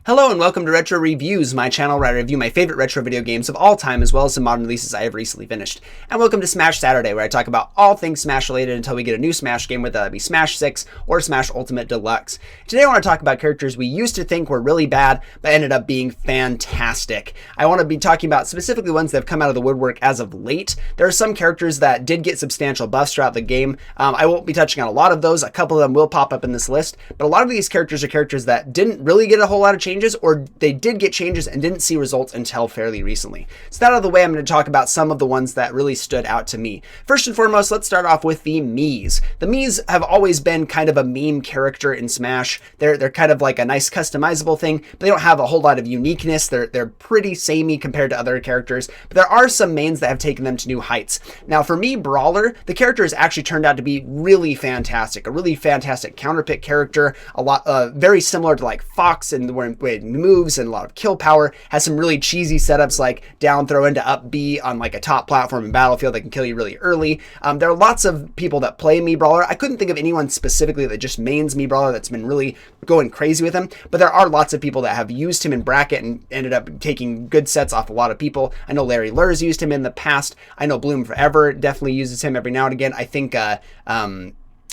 Hello and welcome to Retro Reviews, my channel where I review my favorite retro video games of all time as well as some modern releases I have recently finished. And welcome to Smash Saturday, where I talk about all things Smash related until we get a new Smash game, whether that be Smash 6 or Smash Ultimate Deluxe. Today I want to talk about characters we used to think were really bad, but ended up being fantastic. I want to be talking about specifically ones that have come out of the woodwork as of late. There are some characters that did get substantial buffs throughout the game. I won't be touching on a lot of those. A couple of them will pop up in this list, but a lot of these characters are characters that didn't really get a whole lot of changes, or they did get changes and didn't see results until fairly recently. So that out of the way, I'm going to talk about some of the ones that really stood out to me. First and foremost, let's start off with the Miis. The Miis have always been kind of a meme character in Smash. They're kind of like a nice customizable thing, but they don't have a whole lot of uniqueness. They're pretty samey compared to other characters, but there are some mains that have taken them to new heights. Now for Mii Brawler, the character has actually turned out to be really fantastic. A really fantastic counterpick character, a lot very similar to like Fox in the way it moves and a lot of kill power, has some really cheesy setups like down throw into up B on like a top platform in Battlefield that can kill you really early. There are lots of people that play Mii Brawler. I couldn't think of anyone specifically that just mains Mii Brawler that's been really going crazy with him, but there are lots of people that have used him in bracket and ended up taking good sets off a lot of people. I know Larry Lurz used him in the past. I know Bloom Forever definitely uses him every now and again. I think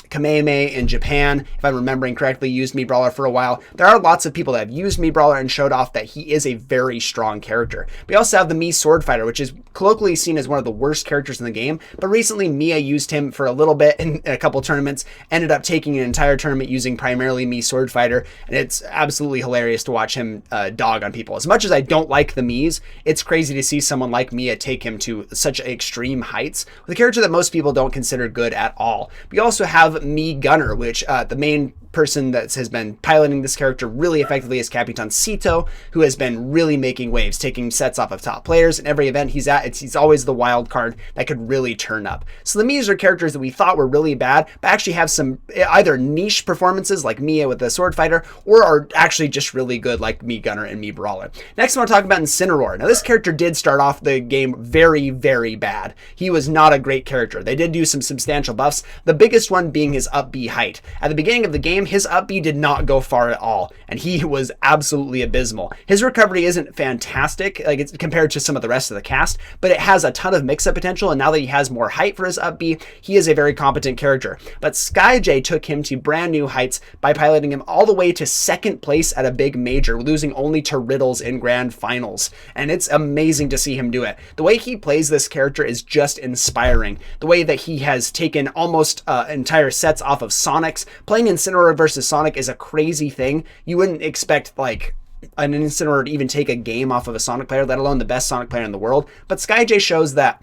Kamehame in Japan, if I'm remembering correctly, used Mii Brawler for a while. There are lots of people that have used Mii Brawler and showed off that he is a very strong character. We also have the Mii Sword Fighter, which is colloquially seen as one of the worst characters in the game, but recently Mia used him for a little bit in a couple tournaments, ended up taking an entire tournament using primarily Mii Sword Fighter, and it's absolutely hilarious to watch him dog on people. As much as I don't like the Miis, it's crazy to see someone like Mia take him to such extreme heights with a character that most people don't consider good at all. We also have Mii Gunner, which the main person that has been piloting this character really effectively is Capitan Cito, who has been really making waves, taking sets off of top players. In every event he's at, he's always the wild card that could really turn up. So the Miis are characters that we thought were really bad, but actually have some either niche performances like Mia with the Sword Fighter, or are actually just really good like Mii Gunner and Mii Brawler. Next I want to talk about Incineroar. Now this character did start off the game very, very bad. He was not a great character. They did do some substantial buffs, the biggest one being his up B height. At the beginning of the game, his up B did not go far at all, and he was absolutely abysmal. His recovery isn't fantastic, like it's compared to some of the rest of the cast, but it has a ton of mix-up potential, and now that he has more height for his up B, he is a very competent character. But Skyjay took him to brand new heights by piloting him all the way to second place at a big major, losing only to Riddles in grand finals, and it's amazing to see him do it. The way he plays this character is just inspiring. The way that he has taken almost entire sets off of Sonic's. Playing Incineroar versus Sonic is a crazy thing. You wouldn't expect like an Incineroar to even take a game off of a Sonic player, let alone the best Sonic player in the world. But Skyjay shows that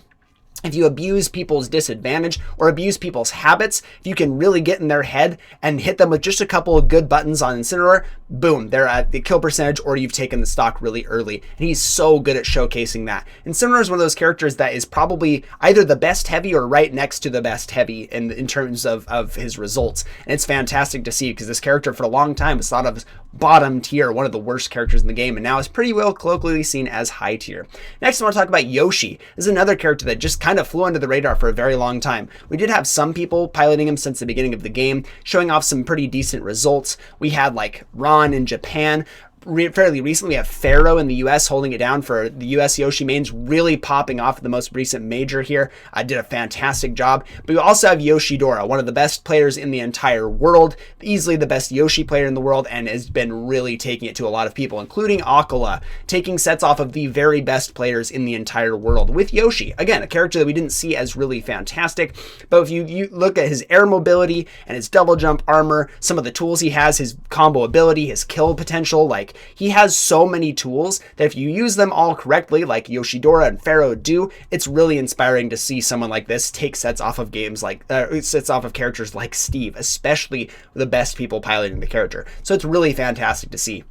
if you abuse people's disadvantage or abuse people's habits, if you can really get in their head and hit them with just a couple of good buttons on Incineroar, boom, they're at the kill percentage, or you've taken the stock really early. And he's so good at showcasing that. Incineroar is one of those characters that is probably either the best heavy or right next to the best heavy in terms of his results. And it's fantastic to see, because this character for a long time was thought of as bottom tier, one of the worst characters in the game, and now is pretty well colloquially seen as high tier. Next I want to talk about Yoshi. This is another character that just kind of flew under the radar for a very long time. We did have some people piloting him since the beginning of the game, showing off some pretty decent results. We had like Ron in Japan. Fairly recently, we have Pharaoh in the US holding it down for the US Yoshi mains, really popping off the most recent major here. Did a fantastic job. But we also have Yoshidora, one of the best players in the entire world, easily the best Yoshi player in the world, and has been really taking it to a lot of people, including Akala, taking sets off of the very best players in the entire world with Yoshi. Again, a character that we didn't see as really fantastic, but if you look at his air mobility and his double jump armor, some of the tools he has, his combo ability, his kill potential, like he has so many tools that if you use them all correctly, like Yoshidora and Pharaoh do, it's really inspiring to see someone like this take sets off of games like sets off of characters like Steve, especially the best people piloting the character. So it's really fantastic to see.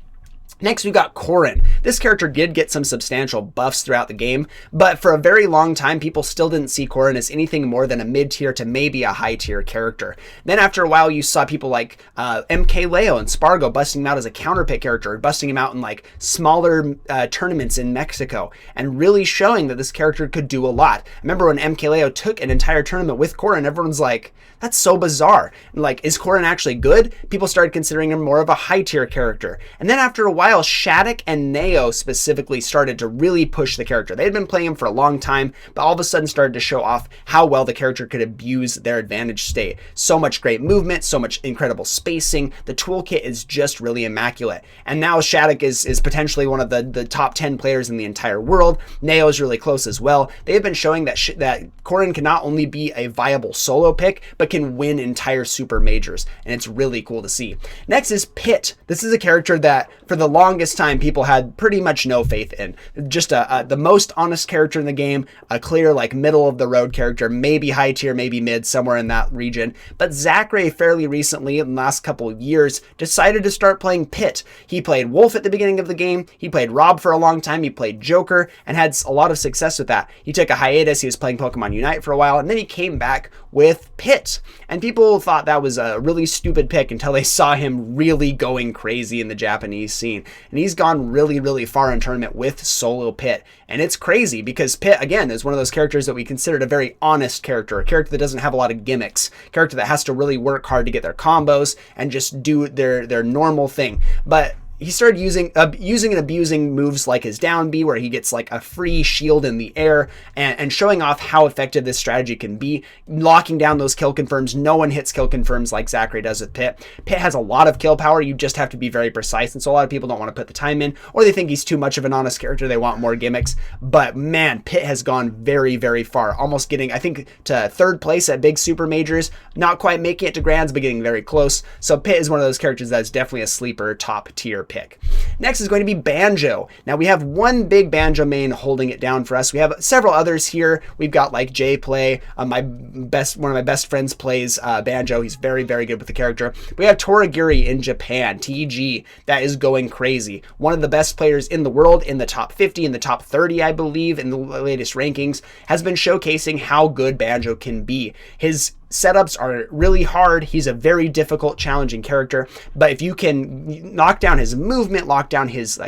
Next, we've got Corrin. This character did get some substantial buffs throughout the game, but for a very long time, people still didn't see Corrin as anything more than a mid-tier to maybe a high-tier character. Then after a while, you saw people like MKLeo and Spargo busting him out as a counterpick character, busting him out in like smaller tournaments in Mexico, and really showing that this character could do a lot. I remember when MKLeo took an entire tournament with Corrin, everyone's like, that's so bizarre. And like, is Corrin actually good? People started considering him more of a high-tier character. And then after a while, while, Shattuck and Neo specifically started to really push the character. They had been playing him for a long time, but all of a sudden started to show off how well the character could abuse their advantage state. So much great movement, so much incredible spacing. The toolkit is just really immaculate. And now Shattuck is potentially one of the top 10 players in the entire world. Neo is really close as well. They have been showing that that Corrin can not only be a viable solo pick, but can win entire super majors. And it's really cool to see. Next is Pit. This is a character that for the longest time people had pretty much no faith in. Just the most honest character in the game, a clear like middle of the road character, maybe high tier, maybe mid, somewhere in that region. But Zachary fairly recently, in the last couple of years, decided to start playing Pit. He played Wolf at the beginning of the game. He played Rob for a long time. He played Joker and had a lot of success with that. He took a hiatus. He was playing Pokemon Unite for a while, and then he came back with Pit. And people thought that was a really stupid pick until they saw him really going crazy in the Japanese scene. And he's gone really, really far in tournament with solo Pit. And it's crazy because Pit, again, is one of those characters that we considered a very honest character, a character that doesn't have a lot of gimmicks, a character that has to really work hard to get their combos and just do their normal thing. But he started using and abusing moves like his down B, where he gets like a free shield in the air, and showing off how effective this strategy can be, locking down those kill confirms. No one hits kill confirms like Zachary does with Pit. Pit has a lot of kill power. You just have to be very precise, and so a lot of people don't want to put the time in, or they think he's too much of an honest character. They want more gimmicks. But man, Pit has gone very, very far, almost getting, I think, to third place at big super majors, not quite making it to grands, but getting very close. So Pit is one of those characters that's definitely a sleeper top tier pick. Next is going to be Banjo. Now we have one big Banjo main holding it down for us. We have several others here. We've got like Jay play. One of my best friends plays Banjo. He's very, very good with the character. We have Toragiri in Japan, TG, that is going crazy. One of the best players in the world, in the top 50, in the top 30, I believe, in the latest rankings, has been showcasing how good Banjo can be. His setups are really hard. He's a very difficult, challenging character, but if you can knock down his movement, lock down his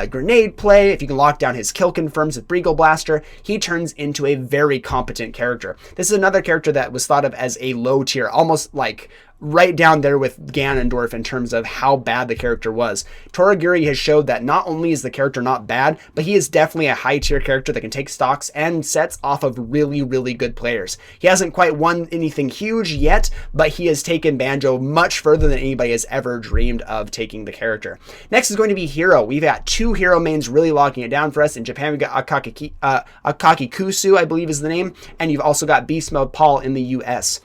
grenade play, if you can lock down his kill confirms with Breagle Blaster, he turns into a very competent character. This is another character that was thought of as a low tier, almost like right down there with Ganondorf in terms of how bad the character was. Toragiri has showed that not only is the character not bad, but he is definitely a high tier character that can take stocks and sets off of really, really good players. He hasn't quite won anything huge yet, but he has taken Banjo much further than anybody has ever dreamed of taking the character. Next is going to be Hero. We've got two Hero mains really locking it down for us. In Japan, we've got Akakikusu, I believe is the name, and you've also got Beast Mode Paul in the US.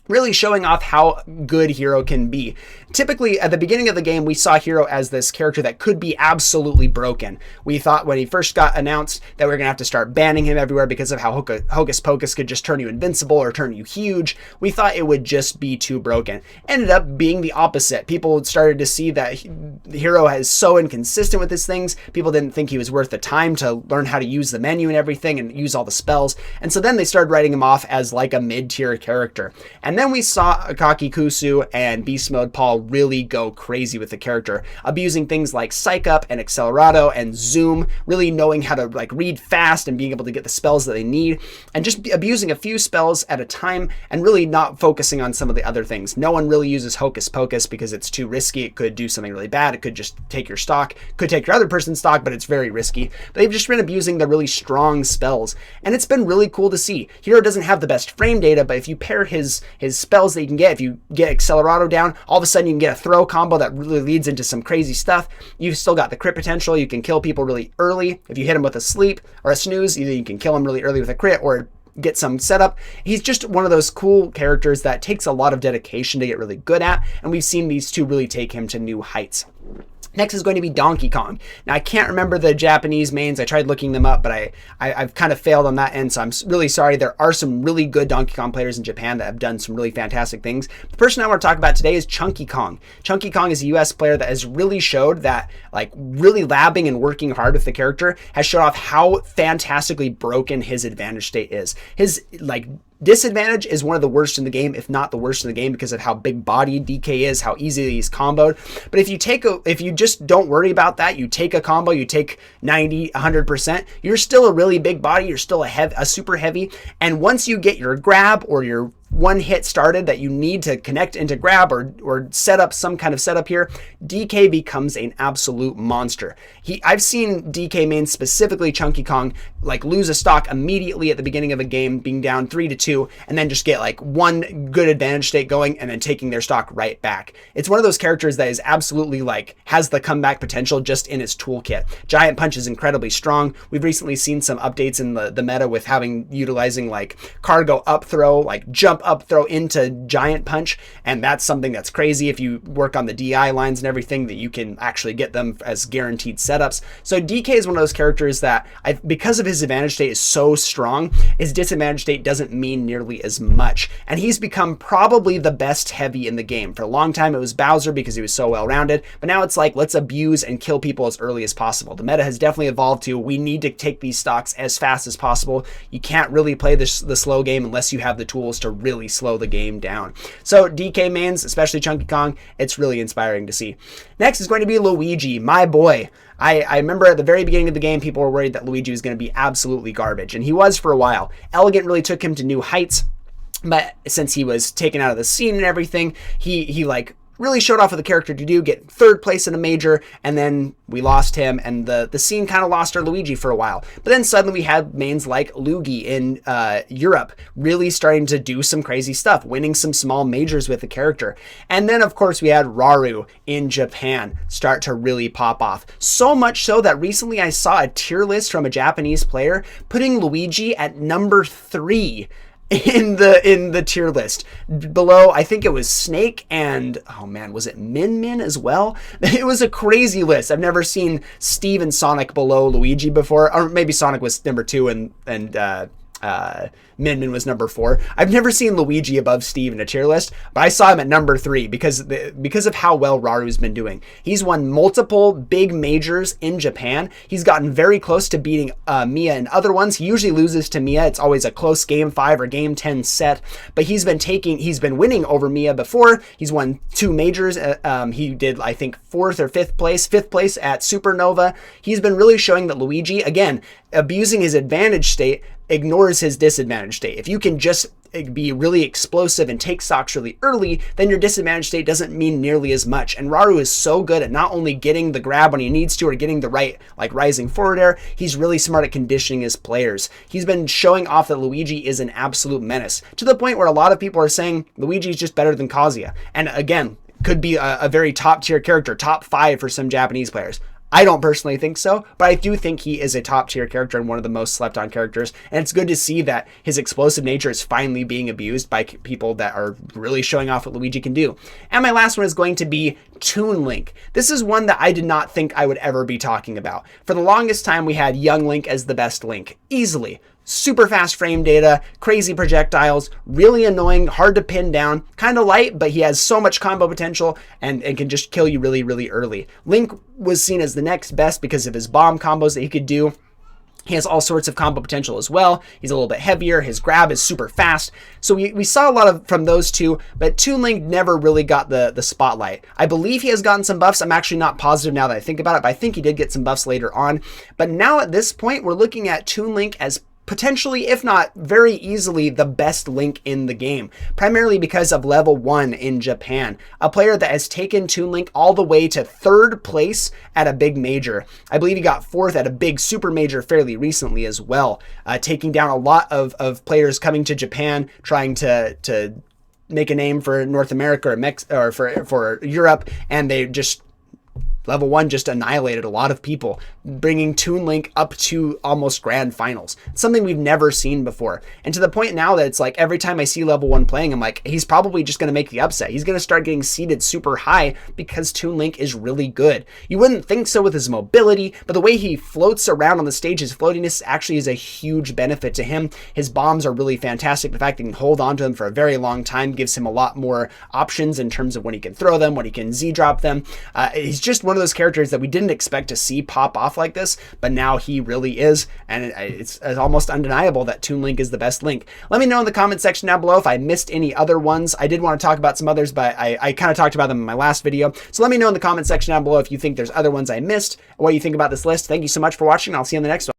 Really showing off how good Hero can be. Typically, at the beginning of the game, we saw Hero as this character that could be absolutely broken. We thought when he first got announced that we were going to have to start banning him everywhere because of how Hocus Pocus could just turn you invincible or turn you huge. We thought it would just be too broken. Ended up being the opposite. People started to see that Hero is so inconsistent with his things. People didn't think he was worth the time to learn how to use the menu and everything and use all the spells. And so then they started writing him off as like a mid-tier character. And then we saw Akakikusu and Beast Mode Paul really go crazy with the character, abusing things like Psych Up and Accelerado and Zoom, really knowing how to like read fast and being able to get the spells that they need, and just abusing a few spells at a time and really not focusing on some of the other things. No one really uses Hocus Pocus because it's too risky. It could do something really bad. It could just take your stock, could take your other person's stock, but it's very risky. But they've just been abusing the really strong spells, and it's been really cool to see. Hero doesn't have the best frame data, but if you pair his spells that you can get, if you get Accelerado down, all of a sudden you can get a throw combo that really leads into some crazy stuff. You've still got the crit potential. You can kill people really early. If you hit him with a sleep or a snooze, either you can kill him really early with a crit or get some setup. He's just one of those cool characters that takes a lot of dedication to get really good at, and we've seen these two really take him to new heights. Next is going to be Donkey Kong. Now, I can't remember the Japanese mains. I tried looking them up, but I've kind of failed on that end, so I'm really sorry. There are some really good Donkey Kong players in Japan that have done some really fantastic things. The person I want to talk about today is Chunky Kong. Chunky Kong is a US player that has really showed that, like, really labbing and working hard with the character has shown off how fantastically broken his advantage state is. His, like, disadvantage is one of the worst in the game, if not the worst in the game, because of how big body DK is, how easily he's comboed. But if you just don't worry about that, you take a combo, you take 90, 100%, you're still a really big body, you're still a super heavy, and once you get your grab or your one hit started that you need to connect into grab or set up some kind of setup here, DK becomes an absolute monster. I've seen DK mains, specifically Chunky Kong, like lose a stock immediately at the beginning of a game, being down 3-2, and then just get like one good advantage state going and then taking their stock right back. It's one of those characters that is absolutely like has the comeback potential just in its toolkit. Giant Punch is incredibly strong. We've recently seen some updates in the meta with utilizing like cargo up throw, like jump up throw into Giant Punch, and that's something that's crazy if you work on the DI lines and everything, that you can actually get them as guaranteed setups. So DK is one of those characters that because of his advantage state is so strong, his disadvantage state doesn't mean nearly as much, and he's become probably the best heavy in the game. For a long time it was Bowser because he was so well rounded, but now it's like, let's abuse and kill people as early as possible. The meta has definitely evolved to, we need to take these stocks as fast as possible. You can't really play the slow game unless you have the tools to really slow the game down. So DK mains, especially Chunky Kong, it's really inspiring to see. Next is going to be Luigi, my boy. I remember at the very beginning of the game, people were worried that Luigi was going to be absolutely garbage, and he was for a while. Elegant really took him to new heights, but since he was taken out of the scene and everything, he like really showed off what the character to do, get third place in a major, and then we lost him, and the scene kind of lost our Luigi for a while. But then suddenly we had mains like Luigi in Europe really starting to do some crazy stuff, winning some small majors with the character. And then of course we had Rauru in Japan start to really pop off. So much so that recently I saw a tier list from a Japanese player putting Luigi at number 3 in the tier list. Below, I think it was Snake and, oh man, was it Min Min as well? It was a crazy list. I've never seen Steve and Sonic below Luigi before, or maybe Sonic was number 2 and Min Min was number 4. I've never seen Luigi above Steve in a tier list, but I saw him at number 3 because of how well Raru's been doing. He's won multiple big majors in Japan. He's gotten very close to beating Mia in other ones. He usually loses to Mia. It's always a close game 5 or game 10 set, but he's been winning over Mia before. He's won 2 majors. He did, I think, 4th or 5th place at Supernova. He's been really showing that Luigi, again, abusing his advantage state, ignores his disadvantage state. If you can just be really explosive and take stocks really early, then your disadvantage state doesn't mean nearly as much. And Rauru is so good at not only getting the grab when he needs to or getting the right like rising forward air, he's really smart at conditioning his players. He's been showing off that Luigi is an absolute menace, to the point where a lot of people are saying Luigi is just better than Kazuya. And again, could be a very top tier character, top 5 for some Japanese players. I don't personally think so, but I do think he is a top tier character and one of the most slept on characters. And it's good to see that his explosive nature is finally being abused by people that are really showing off what Luigi can do. And my last one is going to be Toon Link. This is one that I did not think I would ever be talking about. For the longest time, we had Young Link as the best Link, easily. Super fast frame data, crazy projectiles, really annoying, hard to pin down, kind of light, but he has so much combo potential and can just kill you really, really early. Link was seen as the next best because of his bomb combos that he could do. He has all sorts of combo potential as well. He's a little bit heavier. His grab is super fast. So we saw a lot from those two, but Toon Link never really got the spotlight. I believe he has gotten some buffs. I'm actually not positive now that I think about it, but I think he did get some buffs later on. But now at this point, we're looking at Toon Link as potentially, if not very easily, the best Link in the game, primarily because of level 1 in Japan. A player that has taken Toon Link all the way to 3rd place at a big major. I believe he got 4th at a big super major fairly recently as well, taking down a lot of players coming to Japan, trying to make a name for North America or for Europe, and they just level 1 just annihilated a lot of people, bringing Toon Link up to almost grand finals. It's something we've never seen before. And to the point now that it's like every time I see level 1 playing, I'm like, he's probably just going to make the upset. He's going to start getting seeded super high because Toon Link is really good. You wouldn't think so with his mobility, but the way he floats around on the stage, his floatiness actually is a huge benefit to him. His bombs are really fantastic. The fact that he can hold on to them for a very long time gives him a lot more options in terms of when he can throw them, when he can Z-drop them. He's just one of those characters that we didn't expect to see pop off like this, but now he really is, and it's almost undeniable that Toon Link is the best Link. Let me know in the comment section down below if I missed any other ones. I did want to talk about some others, but I kind of talked about them in my last video, so let me know in the comment section down below if you think there's other ones I missed, what you think about this list. Thank you so much for watching. I'll see you in the next one.